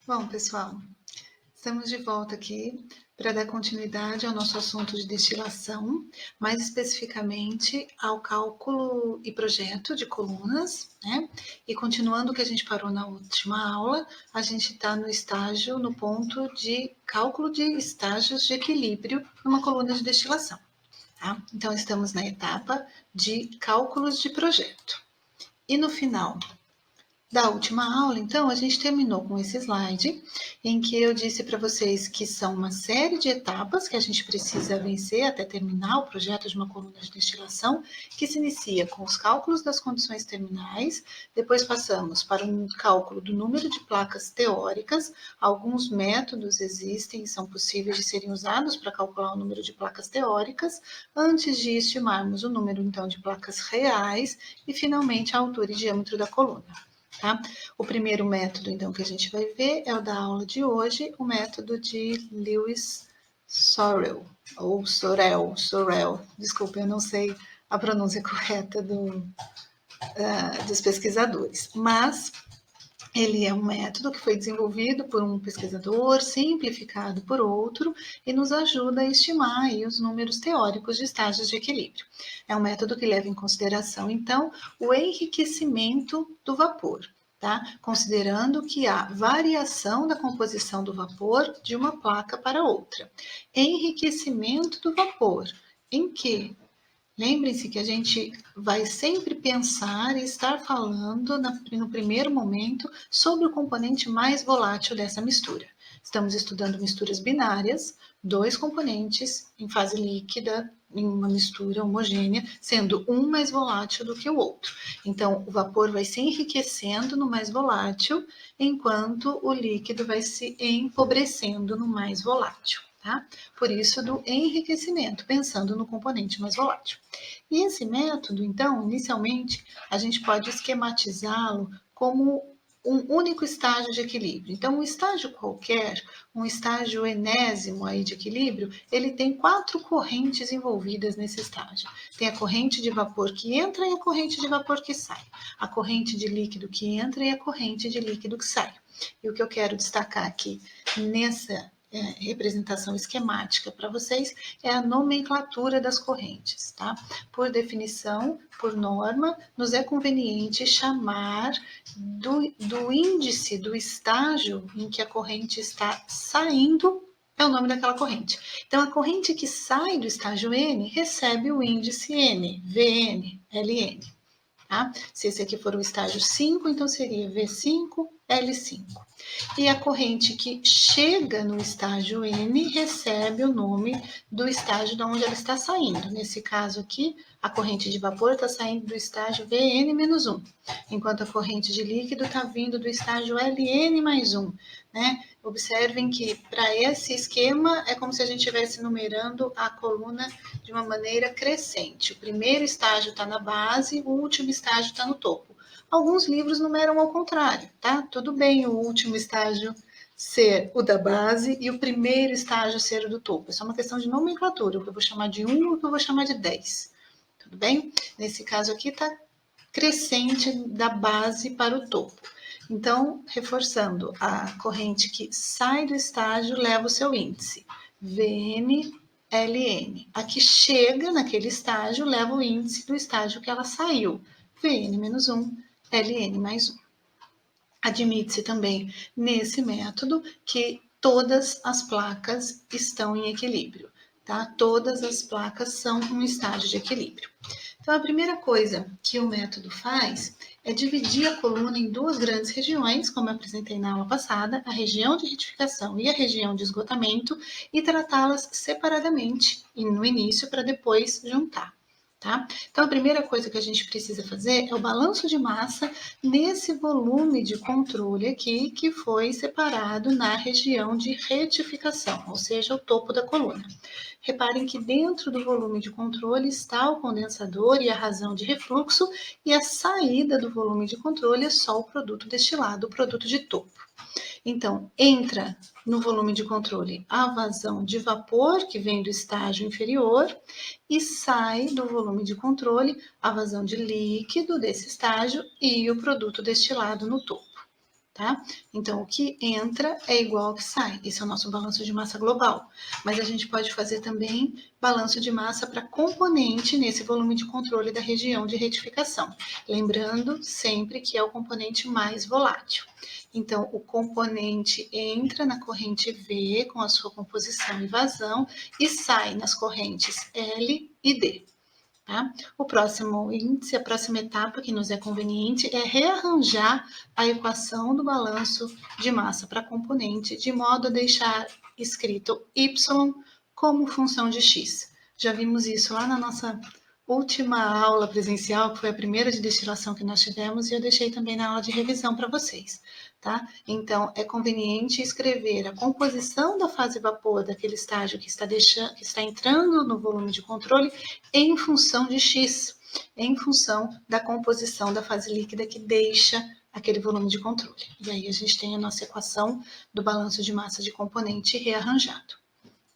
Bom, pessoal, estamos de volta aqui para dar continuidade ao nosso assunto de destilação, mais especificamente ao cálculo e projeto de colunas, né? E continuando o que a gente parou na última aula, a gente está no estágio, no ponto de cálculo de estágios de equilíbrio numa coluna de destilação, tá? Então, estamos na etapa de cálculos de projeto. E no final da última aula, então, a gente terminou com esse slide em que eu disse para vocês que são uma série de etapas que a gente precisa vencer até terminar o projeto de uma coluna de destilação, que se inicia com os cálculos das condições terminais, depois passamos para um cálculo do número de placas teóricas. Alguns métodos existem e são possíveis de serem usados para calcular o número de placas teóricas, antes de estimarmos o número, então, de placas reais e, finalmente, a altura e diâmetro da coluna. Tá? O primeiro método, então, que a gente vai ver é o da aula de hoje, o método de Lewis Sorel, ou Sorel. Desculpa, eu não sei a pronúncia correta dos pesquisadores, mas ele é um método que foi desenvolvido por um pesquisador, simplificado por outro, e nos ajuda a estimar aí os números teóricos de estágios de equilíbrio. É um método que leva em consideração, então, o enriquecimento do vapor, tá? Considerando que há variação da composição do vapor de uma placa para outra. Enriquecimento do vapor, em que lembrem-se que a gente vai sempre pensar e estar falando no primeiro momento sobre o componente mais volátil dessa mistura. Estamos estudando misturas binárias, dois componentes em fase líquida, em uma mistura homogênea, sendo um mais volátil do que o outro. Então, o vapor vai se enriquecendo no mais volátil, enquanto o líquido vai se empobrecendo no mais volátil. Tá? Por isso, do enriquecimento, pensando no componente mais volátil. E esse método, então, inicialmente, a gente pode esquematizá-lo como um único estágio de equilíbrio. Então, um estágio qualquer, um estágio enésimo aí de equilíbrio, ele tem 4 correntes envolvidas nesse estágio. Tem a corrente de vapor que entra e a corrente de vapor que sai. A corrente de líquido que entra e a corrente de líquido que sai. E o que eu quero destacar aqui nessa representação esquemática para vocês é a nomenclatura das correntes, tá? Por definição, por norma, nos é conveniente chamar do índice do estágio em que a corrente está saindo, é o nome daquela corrente. Então, a corrente que sai do estágio N recebe o índice N, Vn, Ln. Tá? Se esse aqui for o estágio 5, então seria V5, L5. E a corrente que chega no estágio N recebe o nome do estágio de onde ela está saindo. Nesse caso aqui, a corrente de vapor está saindo do estágio Vn-1, enquanto a corrente de líquido está vindo do estágio Ln+1. Né? Observem que para esse esquema é como se a gente estivesse numerando a coluna de uma maneira crescente. O primeiro estágio está na base, o último estágio está no topo. Alguns livros numeram ao contrário, tá? Tudo bem o último estágio ser o da base e o primeiro estágio ser o do topo. Isso é uma questão de nomenclatura, o que eu vou chamar de 1 e o que eu vou chamar de 10. Tudo bem? Nesse caso aqui está crescente da base para o topo. Então, reforçando, a corrente que sai do estágio leva o seu índice, Vn, Ln. A que chega naquele estágio leva o índice do estágio que ela saiu, Vn-1, Ln+1. Admite-se também, nesse método, que todas as placas estão em equilíbrio, tá? Todas as placas são um estágio de equilíbrio. Então, a primeira coisa que o método faz é dividir a coluna em duas grandes regiões, como eu apresentei na aula passada, a região de retificação e a região de esgotamento, e tratá-las separadamente no início para depois juntar. Tá? Então, a primeira coisa que a gente precisa fazer é o balanço de massa nesse volume de controle aqui que foi separado na região de retificação, ou seja, o topo da coluna. Reparem que dentro do volume de controle está o condensador e a razão de refluxo, e a saída do volume de controle é só o produto destilado, o produto de topo. Então, entra no volume de controle a vazão de vapor, que vem do estágio inferior, e sai do volume de controle a vazão de líquido desse estágio e o produto destilado no topo. tá? Então, o que entra é igual ao que sai. Esse é o nosso balanço de massa global. Mas a gente pode fazer também balanço de massa para componente nesse volume de controle da região de retificação. Lembrando sempre que é o componente mais volátil. Então, o componente entra na corrente V com a sua composição e vazão e sai nas correntes L e D. Tá? O próximo índice, a próxima etapa que nos é conveniente é rearranjar a equação do balanço de massa para componente, de modo a deixar escrito Y como função de X. Já vimos isso lá na nossa última aula presencial, que foi a primeira de destilação que nós tivemos, e eu deixei também na aula de revisão para vocês. Tá? Então, é conveniente escrever a composição da fase vapor daquele estágio que está entrando no volume de controle em função de X, em função da composição da fase líquida que deixa aquele volume de controle. E aí a gente tem a nossa equação do balanço de massa de componente rearranjado.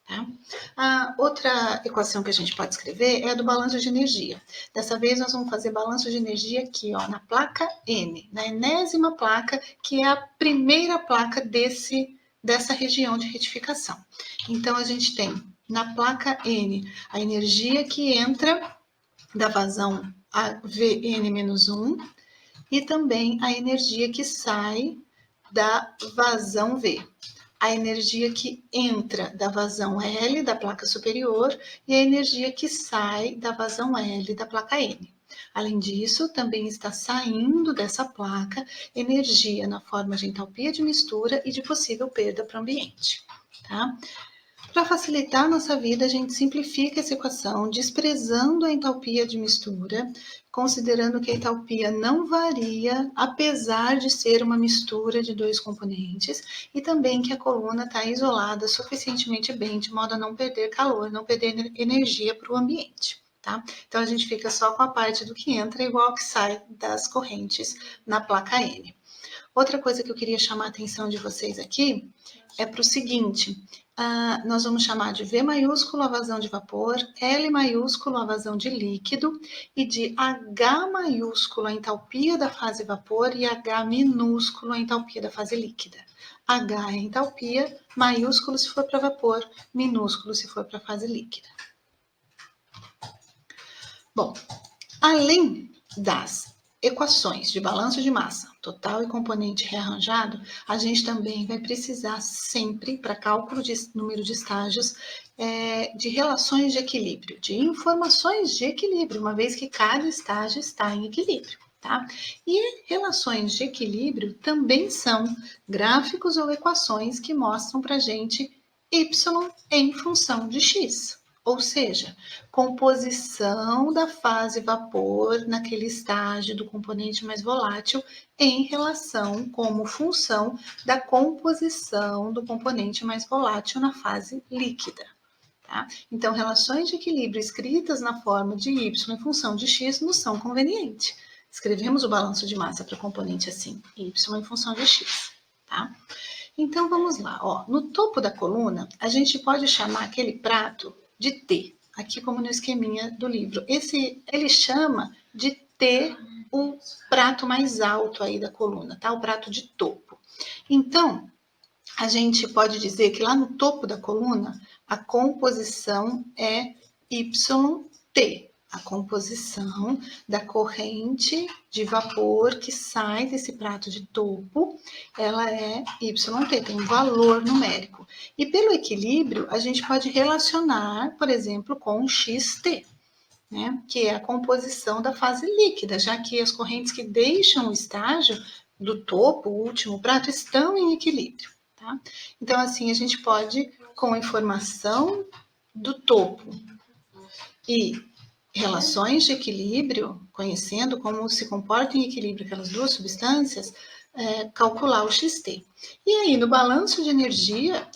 Tá? A outra equação que a gente pode escrever é a do balanço de energia. Dessa vez nós vamos fazer balanço de energia aqui, ó, na placa N, na enésima placa, que é a primeira placa dessa região de retificação. Então a gente tem na placa N a energia que entra da vazão Vn-1 e também a energia que sai da vazão V. A energia que entra da vazão L da placa superior e a energia que sai da vazão L da placa N. Além disso, também está saindo dessa placa energia na forma de entalpia de mistura e de possível perda para o ambiente. Tá? Para facilitar a nossa vida, a gente simplifica essa equação desprezando a entalpia de mistura, considerando que a entalpia não varia, apesar de ser uma mistura de dois componentes, e também que a coluna está isolada suficientemente bem, de modo a não perder calor, não perder energia para o ambiente. Tá? Então, a gente fica só com a parte do que entra igual ao que sai das correntes na placa N. Outra coisa que eu queria chamar a atenção de vocês aqui é para o seguinte, nós vamos chamar de V maiúsculo a vazão de vapor, L maiúsculo a vazão de líquido e de H maiúsculo a entalpia da fase vapor e H minúsculo a entalpia da fase líquida. H é entalpia, maiúsculo se for para vapor, minúsculo se for para fase líquida. Bom, além das equações de balanço de massa, total e componente rearranjado, a gente também vai precisar sempre, para cálculo de número de estágios, de relações de equilíbrio, de informações de equilíbrio, uma vez que cada estágio está em equilíbrio. Tá? E relações de equilíbrio também são gráficos ou equações que mostram para a gente y em função de x. Ou seja, composição da fase vapor naquele estágio do componente mais volátil em relação como função da composição do componente mais volátil na fase líquida. Tá? Então, relações de equilíbrio escritas na forma de y em função de x nos são convenientes. Escrevemos o balanço de massa para o componente assim, y em função de x. Tá? Então, vamos lá. Ó. No topo da coluna, a gente pode chamar aquele prato de T, aqui como no esqueminha do livro. Ele chama de T o prato mais alto aí da coluna, tá? O prato de topo. Então, a gente pode dizer que lá no topo da coluna, a composição é YT, a composição da corrente de vapor que sai desse prato de topo, ela é YT, tem um valor numérico. E pelo equilíbrio, a gente pode relacionar, por exemplo, com XT, né, que é a composição da fase líquida, já que as correntes que deixam o estágio do topo, o último prato, estão em equilíbrio. Tá? Então, assim, a gente pode, com a informação do topo e relações de equilíbrio, conhecendo como se comportam em equilíbrio aquelas duas substâncias, calcular o XT. E aí, no balanço de energia,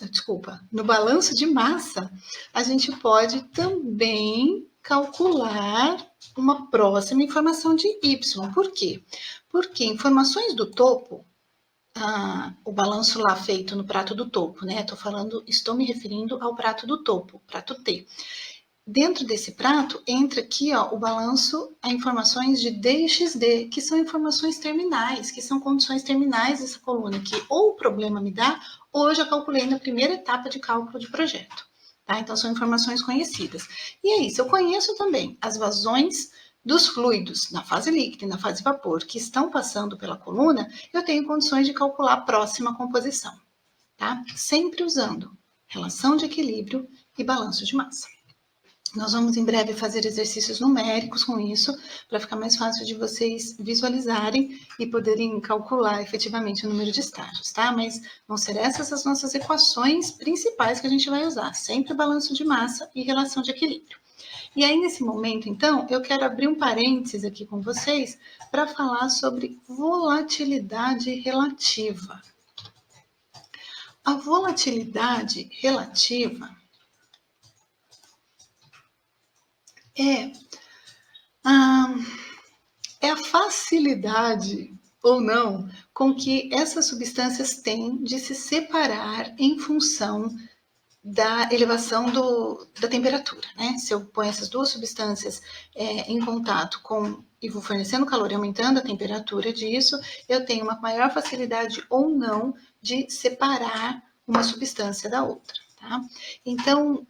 no balanço de massa, a gente pode também calcular uma próxima informação de Y. Por quê? Porque informações do topo, o balanço lá feito no prato do topo, né? Estou me referindo ao prato do topo, prato T. dentro desse prato entra aqui, ó, o balanço a informações de D e XD, que são informações terminais, que são condições terminais dessa coluna, que ou o problema me dá, ou eu já calculei na primeira etapa de cálculo de projeto. Tá? Então, são informações conhecidas. E aí, se eu conheço também as vazões dos fluidos na fase líquida e na fase vapor que estão passando pela coluna, eu tenho condições de calcular a próxima composição. Tá? Sempre usando relação de equilíbrio e balanço de massa. Nós vamos em breve fazer exercícios numéricos com isso, para ficar mais fácil de vocês visualizarem e poderem calcular efetivamente o número de estágios, tá? Mas vão ser essas as nossas equações principais que a gente vai usar, sempre balanço de massa e relação de equilíbrio. E aí, nesse momento, então, eu quero abrir um parênteses aqui com vocês para falar sobre volatilidade relativa. A volatilidade relativa é a facilidade ou não com que essas substâncias têm de se separar em função da elevação da temperatura, né? Se eu ponho essas duas substâncias em contato com e vou fornecendo calor e aumentando a temperatura disso, eu tenho uma maior facilidade ou não de separar uma substância da outra. Tá? Então,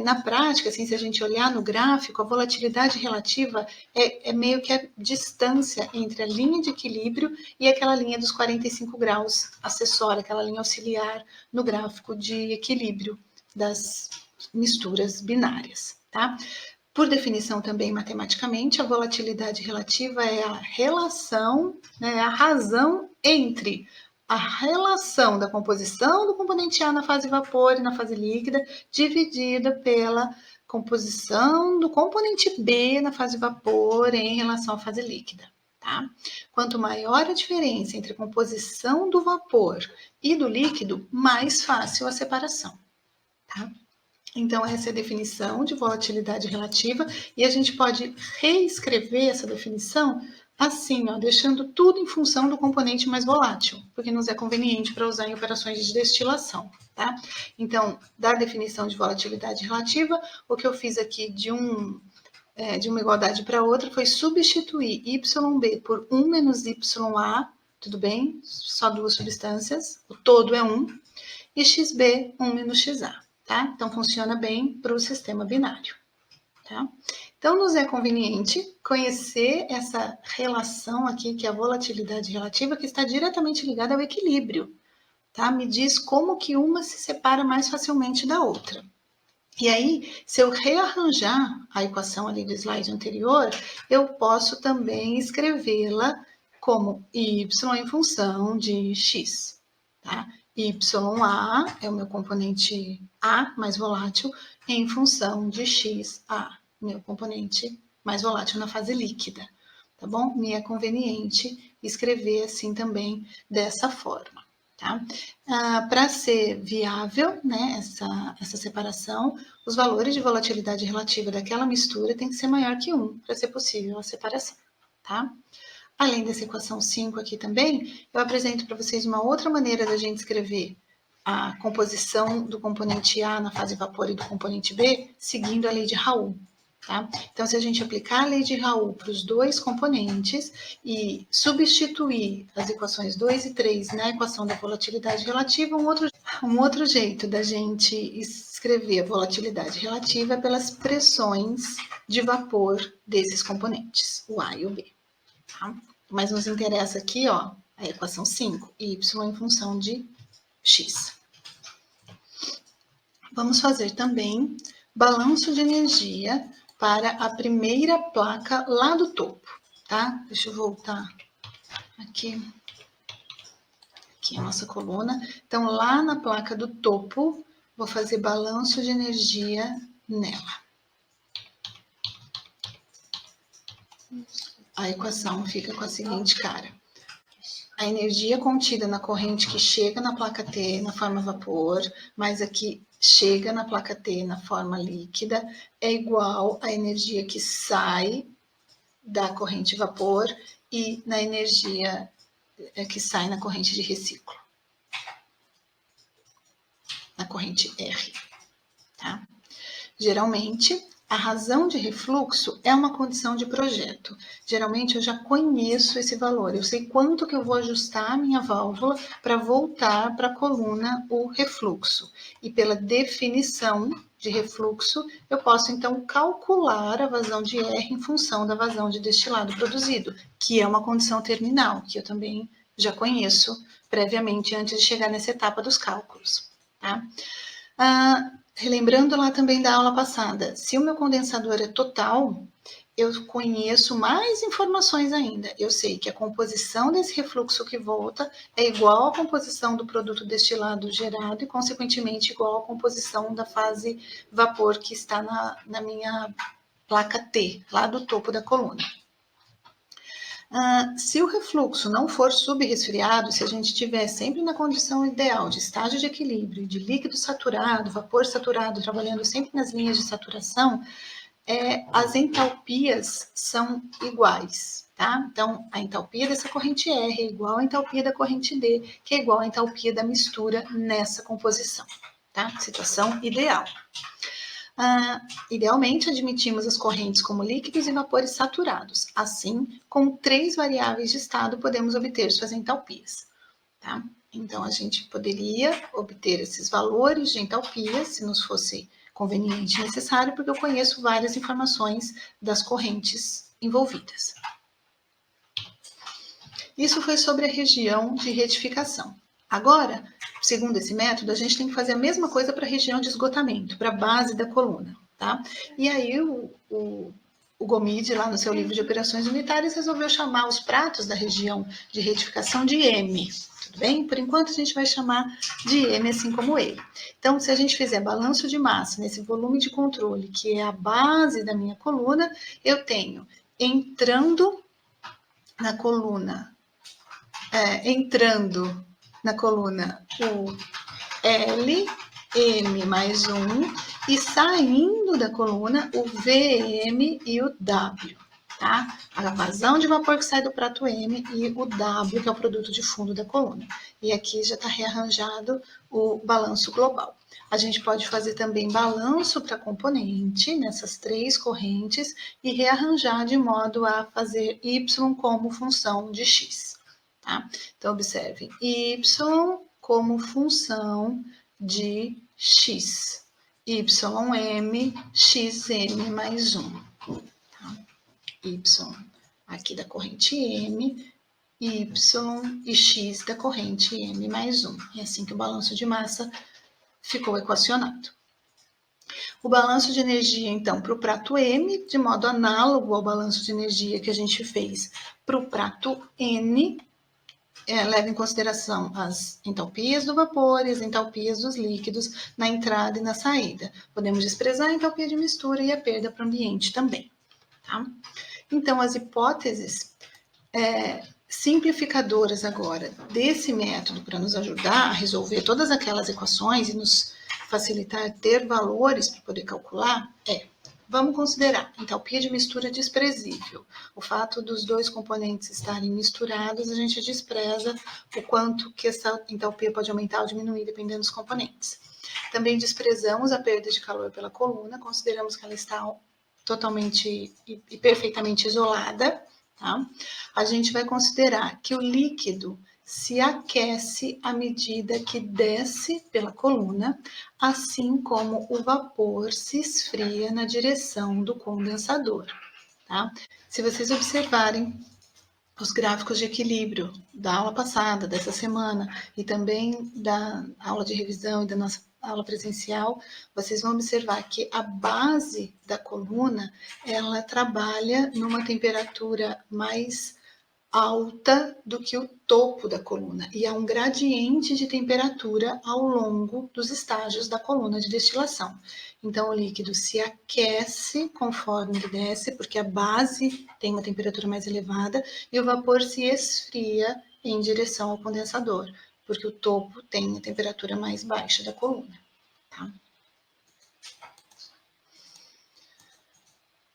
na prática, assim, se a gente olhar no gráfico, a volatilidade relativa é meio que a distância entre a linha de equilíbrio e aquela linha dos 45 graus acessória, aquela linha auxiliar no gráfico de equilíbrio das misturas binárias, tá? Por definição também matematicamente, a volatilidade relativa é a relação, né, a razão entre a relação da composição do componente A na fase vapor e na fase líquida, dividida pela composição do componente B na fase vapor em relação à fase líquida. Tá? Quanto maior a diferença entre a composição do vapor e do líquido, mais fácil a separação. Tá? Então, essa é a definição de volatilidade relativa, e a gente pode reescrever essa definição assim, ó, deixando tudo em função do componente mais volátil, porque nos é conveniente para usar em operações de destilação, tá? Então, da definição de volatilidade relativa, o que eu fiz aqui de uma igualdade para outra foi substituir YB por 1 menos YA, tudo bem? Só duas substâncias, o todo é 1, e XB, 1 menos XA. Tá? Então, funciona bem para o sistema binário. Tá? Então, nos é conveniente conhecer essa relação aqui, que é a volatilidade relativa, que está diretamente ligada ao equilíbrio. Tá? Me diz como que uma se separa mais facilmente da outra. E aí, se eu rearranjar a equação ali do slide anterior, eu posso também escrevê-la como y em função de x. Tá? YA é o meu componente A mais volátil em função de XA, meu componente mais volátil na fase líquida, tá bom? Me é conveniente escrever assim também dessa forma, tá? Para ser viável, né, essa separação, os valores de volatilidade relativa daquela mistura tem que ser maior que 1 para ser possível a separação, tá? Além dessa equação 5 aqui também, eu apresento para vocês uma outra maneira da gente escrever a composição do componente A na fase vapor e do componente B, seguindo a lei de Raoult. Tá? Então, se a gente aplicar a lei de Raoult para os dois componentes e substituir as equações 2 e 3 na equação da volatilidade relativa, um outro jeito da gente escrever a volatilidade relativa é pelas pressões de vapor desses componentes, o A e o B. Tá? Mas nos interessa aqui, ó, a equação 5, y em função de x. Vamos fazer também balanço de energia para a primeira placa lá do topo, tá? Deixa eu voltar aqui. Aqui a nossa coluna. Então, lá na placa do topo, vou fazer balanço de energia nela. A equação fica com a seguinte cara. A energia contida na corrente que chega na placa T na forma vapor, mais a que chega na placa T na forma líquida, é igual à energia que sai da corrente vapor e na energia que sai na corrente de reciclo, na corrente R. Tá? Geralmente, A razão de refluxo é uma condição de projeto. Geralmente eu já conheço esse valor, eu sei quanto que eu vou ajustar a minha válvula para voltar para a coluna o refluxo. E pela definição de refluxo, eu posso então calcular a vazão de R em função da vazão de destilado produzido, que é uma condição terminal, que eu também já conheço previamente antes de chegar nessa etapa dos cálculos. Tá? Relembrando lá também da aula passada, se o meu condensador é total, eu conheço mais informações ainda. Eu sei que a composição desse refluxo que volta é igual à composição do produto destilado gerado e, consequentemente, igual à composição da fase vapor que está na minha placa T, lá do topo da coluna. Se o refluxo não for subresfriado, se a gente estiver sempre na condição ideal de estágio de equilíbrio, de líquido saturado, vapor saturado, trabalhando sempre nas linhas de saturação, as entalpias são iguais, tá? Então, a entalpia dessa corrente R é igual à entalpia da corrente D, que é igual à entalpia da mistura nessa composição, tá? Situação ideal. Idealmente, admitimos as correntes como líquidos e vapores saturados. Assim, com 3 variáveis de estado, podemos obter suas entalpias. Tá? Então, a gente poderia obter esses valores de entalpia, se nos fosse conveniente e necessário, porque eu conheço várias informações das correntes envolvidas. Isso foi sobre a região de retificação. Agora, segundo esse método, a gente tem que fazer a mesma coisa para a região de esgotamento, para a base da coluna, tá? E aí o Gomide, lá no seu livro de operações unitárias, resolveu chamar os pratos da região de retificação de M, tudo bem? Por enquanto a gente vai chamar de M assim como ele. Então, se a gente fizer balanço de massa nesse volume de controle, que é a base da minha coluna, eu tenho entrando na coluna o L, M mais 1, e saindo da coluna o VM e o W, tá? A vazão de vapor que sai do prato M e o W, que é o produto de fundo da coluna. E aqui já está rearranjado o balanço global. A gente pode fazer também balanço para componente nessas 3 correntes e rearranjar de modo a fazer Y como função de X. Tá? Então, observem, y como função de x, ym, xm mais 1. Tá? Y aqui da corrente M, y e x da corrente M mais 1. É assim que o balanço de massa ficou equacionado. O balanço de energia, então, para o prato M, de modo análogo ao balanço de energia que a gente fez para o prato N, leva em consideração as entalpias do vapor e as entalpias dos líquidos na entrada e na saída. Podemos desprezar a entalpia de mistura e a perda para o ambiente também. Tá? Então, as hipóteses simplificadoras agora desse método para nos ajudar a resolver todas aquelas equações e nos facilitar ter valores para poder calcular vamos considerar entalpia de mistura desprezível. O fato dos 2 componentes estarem misturados, a gente despreza o quanto que essa entalpia pode aumentar ou diminuir, dependendo dos componentes. Também desprezamos a perda de calor pela coluna, consideramos que ela está totalmente e perfeitamente isolada. Tá? A gente vai considerar que o líquido se aquece à medida que desce pela coluna, assim como o vapor se esfria na direção do condensador. Tá? Se vocês observarem os gráficos de equilíbrio da aula passada, dessa semana, e também da aula de revisão e da nossa aula presencial, vocês vão observar que a base da coluna, ela trabalha numa temperatura mais alta do que o topo da coluna, e há um gradiente de temperatura ao longo dos estágios da coluna de destilação. Então, o líquido se aquece conforme ele desce, porque a base tem uma temperatura mais elevada, e o vapor se esfria em direção ao condensador, porque o topo tem a temperatura mais baixa da coluna. Tá?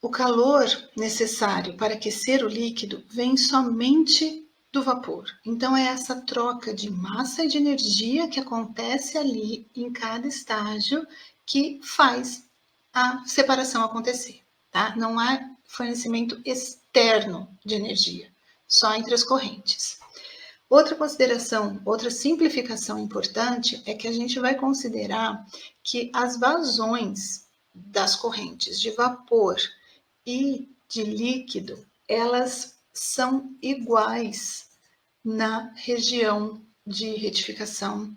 O calor necessário para aquecer o líquido vem somente do vapor. Então, é essa troca de massa e de energia que acontece ali em cada estágio que faz a separação acontecer, tá? Não há fornecimento externo de energia, só entre as correntes. Outra consideração, outra simplificação importante é que a gente vai considerar que as vazões das correntes de vapor e de líquido, elas são iguais na região de retificação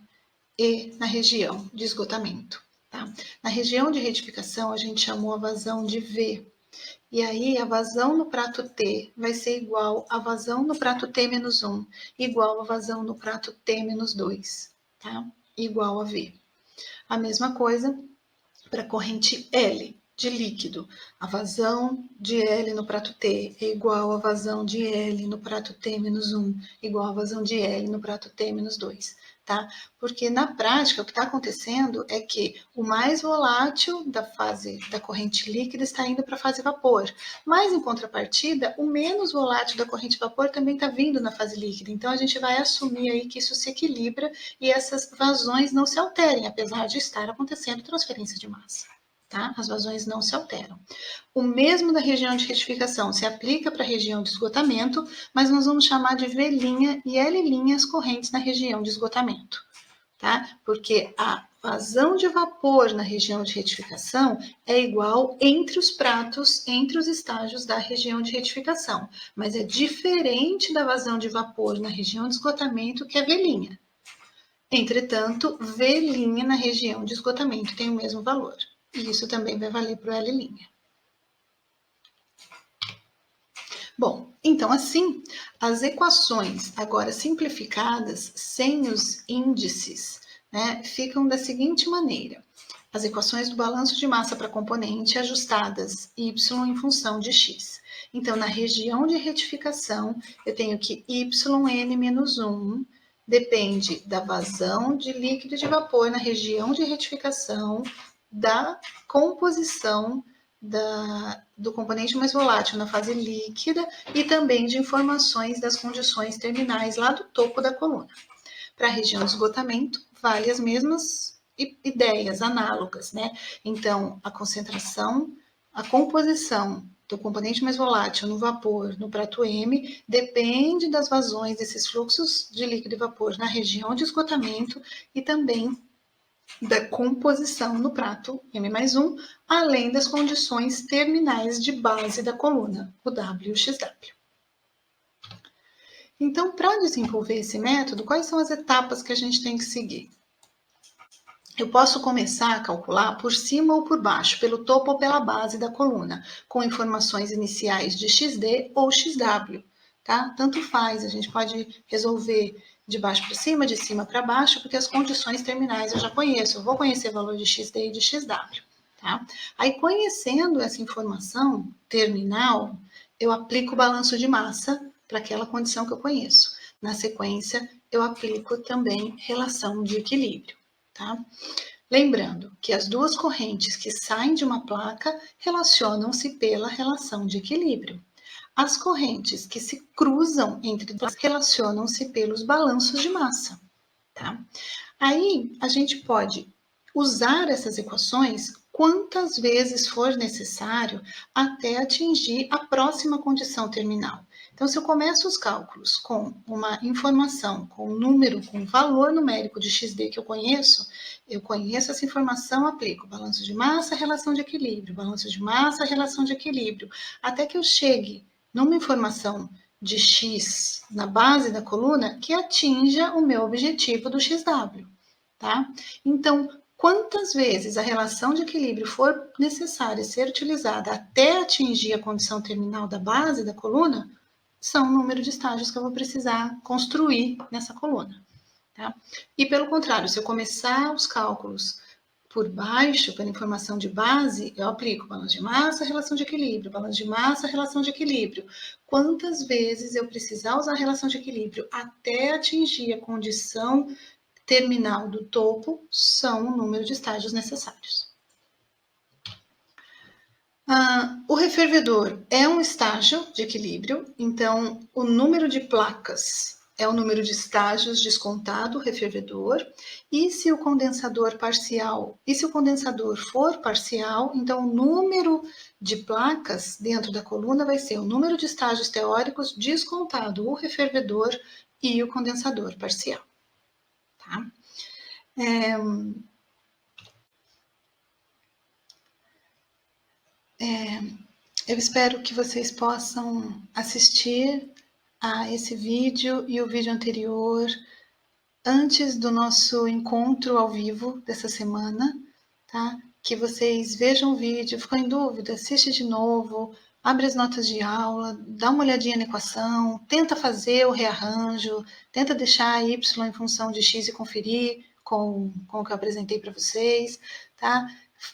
e na região de esgotamento. Tá? Na região de retificação, a gente chamou a vazão de V. E aí, a vazão no prato T vai ser igual à vazão no prato T-1, igual à vazão no prato T-2, tá? Igual a V. A mesma coisa para a corrente L de líquido. A vazão de L no prato T é igual à vazão de L no prato T-1, igual à vazão de L no prato T-2, tá? Porque na prática o que está acontecendo é que o mais volátil da fase da corrente líquida está indo para a fase vapor, mas em contrapartida, o menos volátil da corrente vapor também está vindo na fase líquida. Então a gente vai assumir aí que isso se equilibra e essas vazões não se alterem, apesar de estar acontecendo transferência de massa. Tá? As vazões não se alteram. O mesmo da região de retificação se aplica para a região de esgotamento, mas nós vamos chamar de V' e L' as correntes na região de esgotamento, tá? Porque a vazão de vapor na região de retificação é igual entre os pratos, entre os estágios da região de retificação, mas é diferente da vazão de vapor na região de esgotamento, que é V'. Entretanto, V' na região de esgotamento tem o mesmo valor. E isso também vai valer para o L'. Bom, então assim, as equações agora simplificadas, sem os índices, né, ficam da seguinte maneira. As equações do balanço de massa para componente ajustadas y em função de x. Então, na região de retificação, eu tenho que yn-1 depende da vazão de líquido e de vapor na região de retificação, da composição do componente mais volátil na fase líquida e também de informações das condições terminais lá do topo da coluna. Para a região de esgotamento, vale as mesmas ideias análogas, né? Então, a concentração, a composição do componente mais volátil no vapor, no prato M, depende das vazões desses fluxos de líquido e vapor na região de esgotamento e também da composição no prato M+1, além das condições terminais de base da coluna, o W e o XW. Então, para desenvolver esse método, quais são as etapas que a gente tem que seguir? Eu posso começar a calcular por cima ou por baixo, pelo topo ou pela base da coluna, com informações iniciais de XD ou XW, tá? Tanto faz, a gente pode resolver de baixo para cima, de cima para baixo, porque as condições terminais eu já conheço, eu vou conhecer o valor de XD e de XW, tá? Aí, conhecendo essa informação terminal, eu aplico o balanço de massa para aquela condição que eu conheço. Na sequência, eu aplico também relação de equilíbrio, tá? Lembrando que as duas correntes que saem de uma placa relacionam-se pela relação de equilíbrio. As correntes que se cruzam entre duas relacionam-se pelos balanços de massa, tá? Aí a gente pode usar essas equações quantas vezes for necessário até atingir a próxima condição terminal. Então, se eu começo os cálculos com uma informação, com um número, com um valor numérico de XD que eu conheço essa informação, aplico balanço de massa, relação de equilíbrio, balanço de massa, relação de equilíbrio, até que eu chegue numa informação de X na base da coluna que atinja o meu objetivo do XW, tá? Então, quantas vezes a relação de equilíbrio for necessária ser utilizada até atingir a condição terminal da base da coluna, são o número de estágios que eu vou precisar construir nessa coluna, tá? E pelo contrário, se eu começar os cálculos por baixo, pela informação de base, eu aplico balanço de massa, relação de equilíbrio, balanço de massa, relação de equilíbrio. Quantas vezes eu precisar usar a relação de equilíbrio até atingir a condição terminal do topo são o número de estágios necessários. O refervedor é um estágio de equilíbrio, então o número de placas é o número de estágios descontado, refervedor, e se o condensador for parcial, então o número de placas dentro da coluna vai ser o número de estágios teóricos descontado, o refervedor e o condensador parcial. Tá? Eu espero que vocês possam assistir a esse vídeo e o vídeo anterior antes do nosso encontro ao vivo dessa semana, tá? Que vocês vejam o vídeo, ficou em dúvida, assiste de novo, abre as notas de aula, dá uma olhadinha na equação, tenta fazer o rearranjo, tenta deixar y em função de x e conferir com o que eu apresentei para vocês, tá?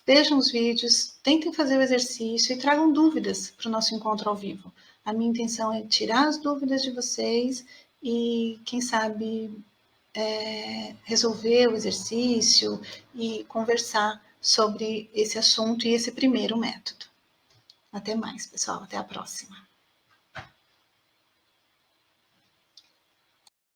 Vejam os vídeos, tentem fazer o exercício e tragam dúvidas para o nosso encontro ao vivo. A minha intenção é tirar as dúvidas de vocês e, quem sabe, resolver o exercício e conversar sobre esse assunto e esse primeiro método. Até mais, pessoal. Até a próxima.